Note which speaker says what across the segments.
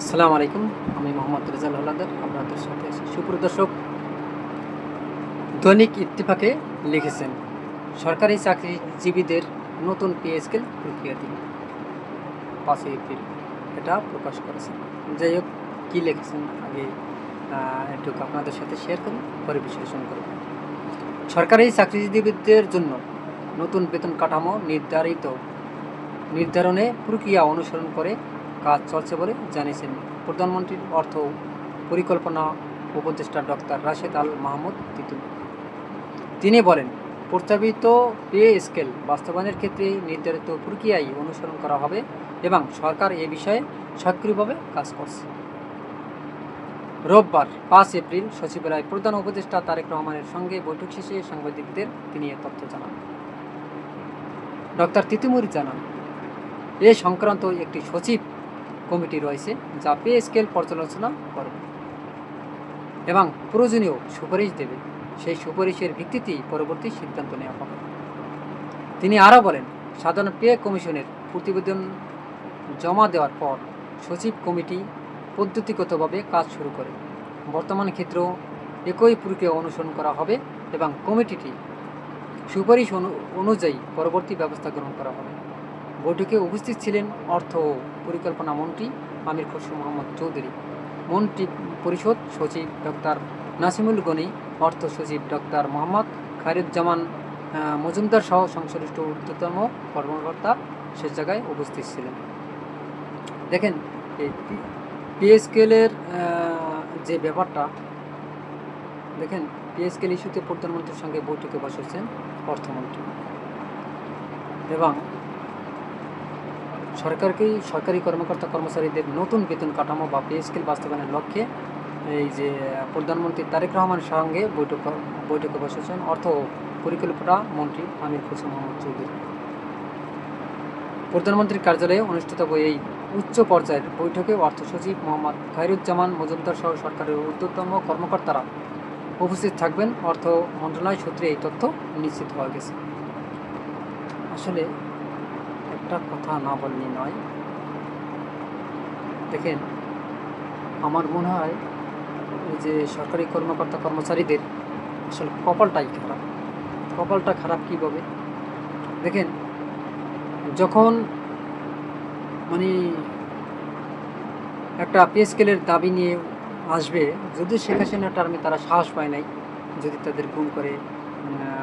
Speaker 1: আসসালামু আলাইকুম। আমি মোহাম্মদ রেজাল হলাদার আপনাদের সাথে আছি। সুপ্রিয় দর্শক, দৈনিক ইত্তেফাকে লিখেছেন সরকারি চাকরিজীবীদের নতুন পে স্কেল প্রক্রিয়া দিন 5 এপ্রিল এটা প্রকাশ করেছেন। যাই হোক, কী লিখেছেন আগে একটু আপনাদের সাথে শেয়ার করি, পরে বিশ্লেষণ করব। সরকারি চাকরিজীবীদের জন্য নতুন বেতন কাঠামো নির্ধারণে প্রক্রিয়া অনুসরণ করে কাজ চলছে বলে জানিয়েছেন প্রধানমন্ত্রীর অর্থ পরিকল্পনা উপদেষ্টা ডক্টর রাশেদ আল মাহমুদ তিতুমির। তিনি বলেন, প্রস্তাবিত পে স্কেল বাস্তবায়নের ক্ষেত্রে নির্ধারিত প্রক্রিয়াই অনুসরণ করা হবে এবং সরকার এ বিষয়ে সক্রিয়ভাবে কাজ করছে। রোববার 5 এপ্রিল সচিবালয় প্রধান উপদেষ্টা তারেক রহমানের সঙ্গে বৈঠক শেষে সাংবাদিকদের তিনি এ তথ্য জানান। ডক্টর তিতুমির জানান, এ সংক্রান্ত একটি সচিব কমিটি রয়েছে যা পে স্কেল পর্যালোচনা করবে এবং প্রয়োজনীয় সুপারিশ দেবে। সেই সুপারিশের ভিত্তিতেই পরবর্তী সিদ্ধান্ত নেওয়া হবে। তিনি আরও বলেন, সাধারণ পে কমিশনের প্রতিবেদন জমা দেওয়ার পর সচিব কমিটি পদ্ধতিগতভাবে কাজ শুরু করে। বর্তমান ক্ষেত্রেও একই প্রক্রিয়া অনুসরণ করা হবে এবং কমিটিটি সুপারিশ অনুযায়ী পরবর্তী ব্যবস্থা গ্রহণ করা হবে। বৈঠকে উপস্থিত ছিলেন অর্থ ও পরিকল্পনা মন্ত্রী আমির খসরু মোহাম্মদ চৌধুরী, মন্ত্রী পরিষদ সচিব ডক্টর নাসিমুল গনি, অর্থ সচিব ডক্টর মোহাম্মদ খায়রুজ্জামান মজুমদার সহ সংশ্লিষ্ট ঊর্ধ্বতম কর্মকর্তা সে জায়গায় উপস্থিত ছিলেন। দেখেন, এই পে স্কেলের যে ব্যাপারটা দেখেন, পে স্কেল ইস্যুতে প্রধানমন্ত্রীর সঙ্গে বৈঠকে বসেছেন অর্থমন্ত্রী এবং সরকারি কর্মকর্তা কর্মচারীদের নতুন বেতন কাঠামো বা পে স্কেল বাস্তবায়নের লক্ষ্যে এই যে প্রধানমন্ত্রী তারেক রহমানের সঙ্গে বৈঠকে বসেছেন অর্থ ও পরিকল্পনা মন্ত্রী আমির খসরু মোহাম্মদ চৌধুরী। প্রধানমন্ত্রীর কার্যালয়ে অনুষ্ঠিত এই উচ্চ পর্যায়ের বৈঠকে অর্থ সচিব মোহাম্মদ খায়রুজ্জামান মজুমদার সহ সরকারের ঊর্ধ্বতম কর্মকর্তারা উপস্থিত থাকবেন। অর্থ মন্ত্রণালয় সূত্রে এই তথ্য নিশ্চিত হয়ে গেছে। আসলে একটা কথা না বললেই নয়। দেখেন, আমার মনে হয় এই যে সরকারি কর্মকর্তা কর্মচারীদের আসলে কপালটা খারাপ কীভাবে দেখেন, যখন মানে একটা পে স্কেলের দাবি নিয়ে আসবে, যদি শেখ হাসিনা টার্মে তারা সাহস পায় নাই, যদি তাদের গুম করে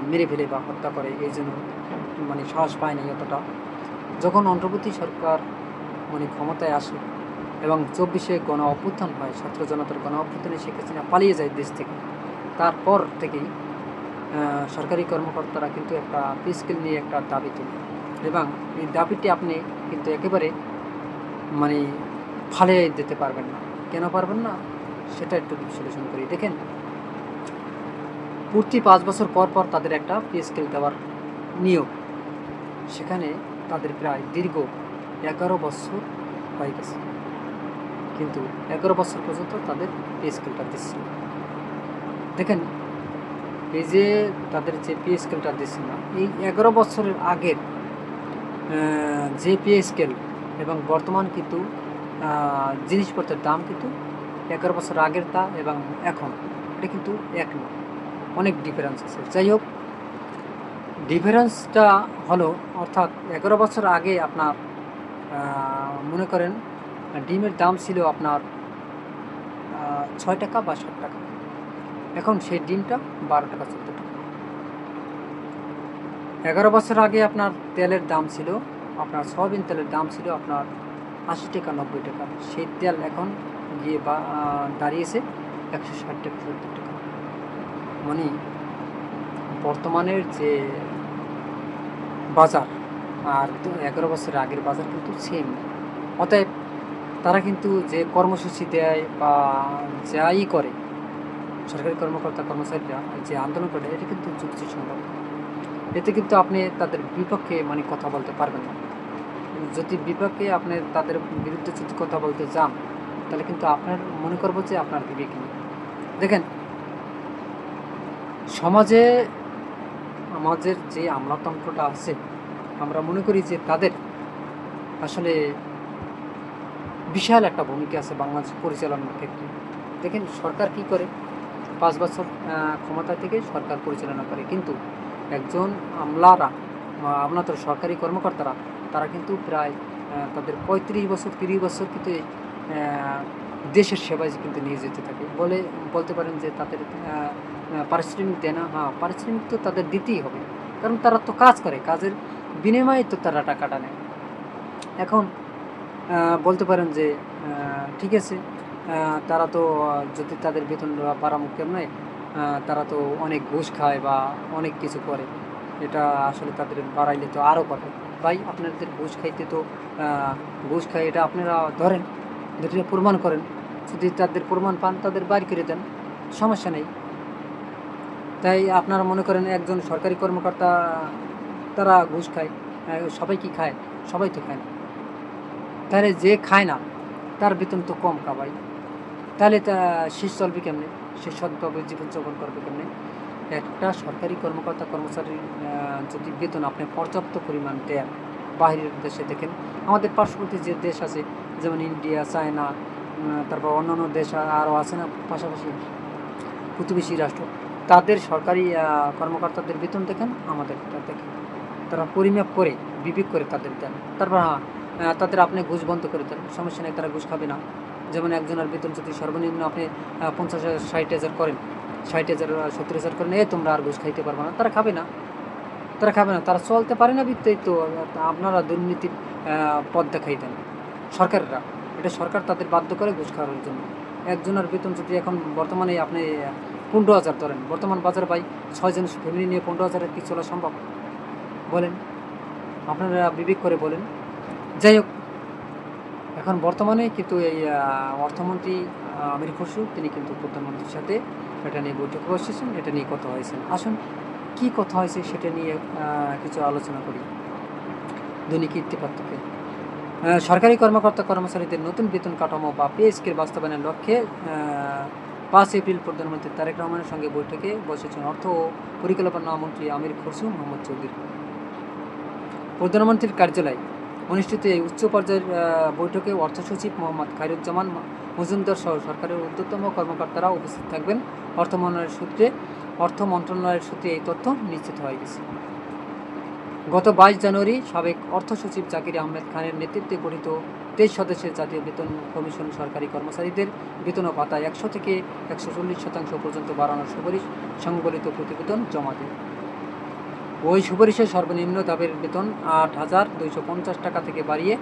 Speaker 1: মেরে ফেলে বা হত্যা করে, এই জন্য সাহস পায় নাই অতটা। যখন অন্তর্বর্তী সরকার ক্ষমতায় আসে এবং 24-এ গণ অভ্যুত্থান হয়, ছাত্র জনতার গণ অভ্যুত্থানে শেখ হাসিনা পালিয়ে যায় দেশ থেকে, তারপর থেকেই সরকারি কর্মকর্তারা কিন্তু একটা পে স্কেল নিয়ে একটা দাবি তোলে এবং এই দাবিটি আপনি কিন্তু একেবারে ফালিয়ে দিতে পারবেন না। কেন পারবেন না সেটা একটু বিশ্লেষণ করি। দেখেন, প্রতি 5 বছর পর তাদের একটা পে স্কেল দেওয়ার নিয়ম, সেখানে তাদের প্রায় দীর্ঘ 11 বছর হয়ে গেছে, কিন্তু 11 বছর পর্যন্ত তাদের পে স্কেলটা দিচ্ছে না। দেখেন, এই যে তাদের যে পে স্কেলটা দিচ্ছে না, এই 11 বছরের আগের যে পে স্কেল এবং বর্তমান কিন্তু জিনিসপত্রের দাম কিন্তু 11 বছর আগের তা এবং এখন এটা কিন্তু এক না, অনেক ডিফারেন্স আছে। যাই হোক, ডিফারেন্সটা হলো, অর্থাৎ 11 বছর আগে আপনার মনে করেন ডিমের দাম ছিল আপনার 6 টাকা বা 7 টাকা, এখন সেই ডিমটা 12 টাকা 14 টাকা। 11 বছর আগে আপনার তেলের দাম ছিল, আপনার সয়াবিন তেলের দাম ছিল আপনার 80 টাকা 90 টাকা, সেই তেল এখন গিয়ে দাঁড়িয়েছে 160 টাকা 70 টাকা। বর্তমানের যে বাজার আর 11 বছরের আগের বাজার কিন্তু সেম। অতএব তারা কিন্তু যে কর্মসূচি দেয় বা যাই করে, সরকারি কর্মকর্তা কর্মচারীরা যে আন্দোলন করে, এটা কিন্তু যুক্তিসঙ্গত। এতে কিন্তু আপনি তাদের বিপক্ষে কথা বলতে পারবেন না। যদি বিপক্ষে আপনি তাদের বিরুদ্ধে যদি কথা বলতে যান, তাহলে কিন্তু আপনার মনে করবো যে আপনার বিবেক নেই। দেখেন, আমাদের যে আমলাতন্ত্রটা আছে, আমরা মনে করি যে তাদের আসলে বিশাল একটা ভূমিকা আছে বাংলাদেশ পরিচালনার ক্ষেত্রে। দেখেন সরকার কি করে, 5 বছর ক্ষমতা থেকে সরকার পরিচালনা করে, কিন্তু একজন আপনার সরকারি কর্মকর্তারা তারা কিন্তু প্রায় তাদের 35 বছর 30 বছর কিন্তু দেশের সেবায় কিন্তু নিয়ে যেতে থাকে। বলতে পারেন যে তাদের পারিশ্রমিক দেয় না। হ্যাঁ, পারিশ্রমিক তো তাদের দিতেই হবে, কারণ তারা তো কাজ করে, কাজের বিনিময়ে তো তারা টাকাটা নেয়। এখন বলতে পারেন যে ঠিক আছে, তারা তো যদি তাদের বেতন বাড়ানো কেমনে, তারা তো অনেক ঘুষ খায় বা অনেক কিছু করে, এটা আসলে তাদের বাড়াইলে তো আরও পাবে। ভাই আপনাদের ঘুষ খাইতে তো ঘুষ খায় এটা আপনারা ধরেন, ধরে প্রমাণ করেন, যদি তাদের প্রমাণ পান তাদের বাড়ি করে দেন, সমস্যা নেই। তাই আপনারা মনে করেন একজন সরকারি কর্মকর্তা তারা ঘুষ খায়, সবাই কি খায়? সবাই তো খায় না। তাহলে যে খায় না তার বেতন তো কম কামাই, তাহলে তা সে চলবে কেমনে? সে সৎভাবে জীবনযাপন করবে কেমনে? একটা সরকারি কর্মকর্তা কর্মচারীর যদি বেতন আপনি পর্যাপ্ত পরিমাণ দেন, বাইরের দেশে দেখেন, আমাদের পার্শ্ববর্তী যে দেশ আছে যেমন ইন্ডিয়া, চায়না, তারপর অন্যান্য দেশ আরও আছে না পাশাপাশি প্রতিবেশী রাষ্ট্র, তাদের সরকারি কর্মকর্তাদের বেতন দেখেন, আমাদেরটা দেখেন, তারা পরিমাপ করে বিবেক করে তাদের দেন। তারপর তাদের আপনি ঘুষ বন্ধ করে দেন, সমস্যা নেই, তারা ঘুষ খাবে না। যেমন একজনের বেতন যদি সর্বনিম্ন আপনি 50,000 60,000 করেন, 60,000 70,000 করেন, তোমরা আর ঘুষ খাইতে পারবে না, তারা খাবে না। তারা চলতে পারে না বিত্তেই তো আপনারা দুর্নীতির পথ দেখাই দেন সরকাররা। এটা সরকার তাদের বাধ্য করে ঘুষ খাওয়ার জন্য। একজনের বেতন যদি এখন বর্তমানে আপনি 15,000 ধরেন, বর্তমান বাজার পাই 6 জন ফ্যামিলি নিয়ে 15,000 কি চলা সম্ভব? বলেন, আপনারা বিবেক করে বলেন। যাই হোক, এখন বর্তমানে কিন্তু এই অর্থমন্ত্রী আমির খসরু তিনি কিন্তু প্রধানমন্ত্রীর সাথে এটা নিয়ে বৈঠকে বসেছেন, এটা নিয়ে কথা হয়েছে। আসুন কি কথা হয়েছে সেটা নিয়ে কিছু আলোচনা করি। দৈনিক ইত্তেফাক থেকে সরকারি কর্মকর্তা কর্মচারীদের নতুন বেতন কাঠামো বা পে স্কেল বাস্তবায়নের লক্ষ্যে 5 এপ্রিল প্রধানমন্ত্রী তারেক রহমানের সঙ্গে বৈঠকে বসেছেন অর্থ ও পরিকল্পনা মন্ত্রী আমির খসরু মোহাম্মদ চৌধুরী। প্রধানমন্ত্রীর কার্যালয় অনুষ্ঠিত এই উচ্চ পর্যায়ের বৈঠকে অর্থ সচিব মোহাম্মদ খায়রুজ্জামান মজুমদার সহ সরকারের ঊর্ধ্বতম কর্মকর্তারা উপস্থিত থাকবেন। অর্থ মন্ত্রণালয়ের সূত্রে এই তথ্য নিশ্চিত হয়ে গেছে। গত 22 জানুয়ারি সাবেক অর্থ সচিব জাকির আহমেদ খানের নেতৃত্বে গঠিত 23 সদস্যের জাতীয় বেতন কমিশন সরকারি কর্মচারীদের বেতন ও ভাতা 100 থেকে 140% পর্যন্ত বাড়ানোর সুপারিশ সংবলিত প্রতিবেদন জমা দেয়। ওই সুপারিশে সর্বনিম্ন দাবির বেতন 8,250 টাকা থেকে বাড়িয়ে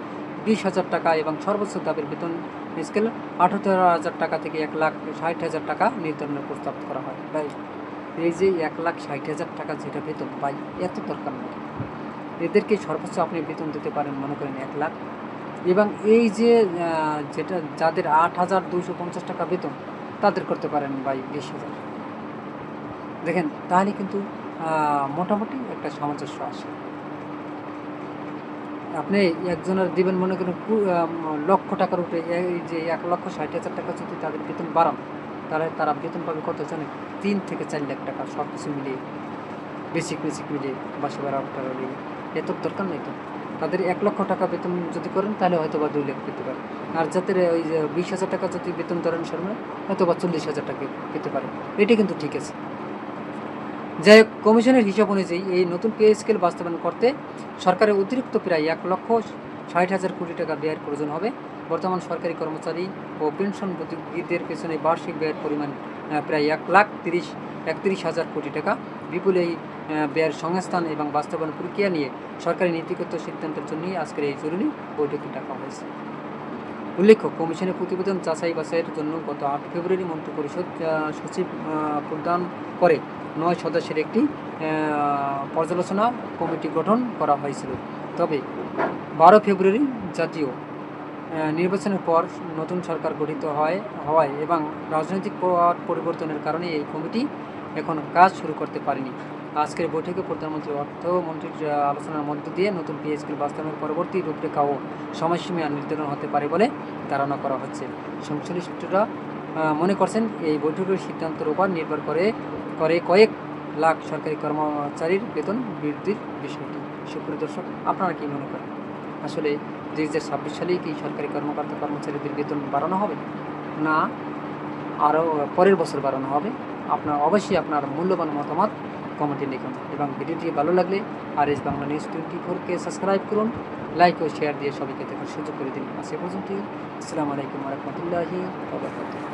Speaker 1: 20,000 টাকা এবং সর্বোচ্চ দাবির বেতন স্কেল 78,000 টাকা থেকে 1,60,000 টাকা নির্ধারণের প্রস্তাব করা হয়। তাই এই যে 1,60,000 টাকা যেটা বেতন পাই, এত দরকার নেই। এদেরকে সর্বোচ্চ আপনি বেতন দিতে পারেন মনে করেন 1 লাখ, এবং এই যে যেটা যাদের 8,250 টাকা বেতন তাদের করতে পারেন ভাই 20,000। দেখেন তাহলে কিন্তু মোটামুটি একটা সামঞ্জস্য আসে। আপনি একজনের দিবেন মনে করেন লক্ষ টাকার উপরে, এই যে 1,60,000 টাকা যদি তাদের বেতন বাড়ান, তাহলে তারা বেতন পাবে কত জানেন? 3 থেকে 4 লাখ টাকা, সব কিছু মিলিয়ে, বেসিক মিলিয়ে, বাসা ভাড়া টাকা মিলিয়ে। এত দরকার নেই তো। তাদের 1 লক্ষ টাকা বেতন যদি করেন তাহলে হয়তো বা 2 লাখ পেতে পারে। আর যাদের ওই যে 20,000 টাকা যদি বেতন ধরেন সর্বনিম্ন, হয়তো বা 40,000 টাকা পেতে পারে। এটা কিন্তু ঠিক আছে। যাই হোক, কমিশনের হিসাব অনুযায়ী এই নতুন পে স্কেল বাস্তবায়ন করতে সরকারের অতিরিক্ত প্রায় 1,60,000 কোটি টাকা ব্যয়ের প্রয়োজন হবে। বর্তমান সরকারি কর্মচারী ও পেনশনভোগীদের পেছনে বার্ষিক ব্যয়ের পরিমাণ প্রায় 1,31,000 কোটি টাকা। বিপুল এই ব্যয়ের সংস্থান এবং বাস্তবায়ন প্রক্রিয়া নিয়ে সরকারি নীতিগত সিদ্ধান্তের জন্যই আজকের এই জরুরি বৈঠকে ডাকা হয়েছে। উল্লেখ্য, কমিশনের প্রতিবেদন যাচাই বাছাইয়ের জন্য গত 8 ফেব্রুয়ারি মন্ত্রিপরিষদ সচিব প্রদান করে 9 সদস্যের একটি পর্যালোচনা কমিটি গঠন করা হয়েছিল। তবে 12 ফেব্রুয়ারি জাতীয় নির্বাচনের পর নতুন সরকার গঠিত হওয়ায় এবং রাজনৈতিক পট পরিবর্তনের কারণে এই কমিটি এখন কাজ শুরু করতে পারেনি। আজকের বৈঠকে প্রধানমন্ত্রী অর্থমন্ত্রীর আলোচনার মধ্য দিয়ে নতুন পে স্কেল বাস্তবায়নের পরবর্তী রূপরেখা ও সময়সীমা নির্ধারণ হতে পারে বলে ধারণা করা হচ্ছে। সংশ্লিষ্টরা মনে করছেন এই বৈঠকের সিদ্ধান্তের উপর নির্ভর করে কয়েক লাখ সরকারি কর্মচারীর বেতন বৃদ্ধির বিষয়টি। সুপ্রিয় দর্শক, আপনারা কি মনে করেন? আসলে 2026 সালেই কি সরকারি কর্মকর্তা কর্মচারীদের বেতন বাড়ানো হবে, না আরও পরের বছর বাড়ানো হবে? আপনার অবশ্যই আপনার মূল্যবান মতামত কমেন্টে লিখুন এবং ভিডিওটি ভালো লাগলে RS বাংলা নিউজ 24-কে সাবস্ক্রাইব করুন, লাইক ও শেয়ার দিয়ে সবাইকে দেখার সুযোগ করে দিন। আজ এ পর্যন্তই। আসসালামু আলাইকুম ওয়া রাহমাতুল্লাহি ওয়া বারাকাতুহু।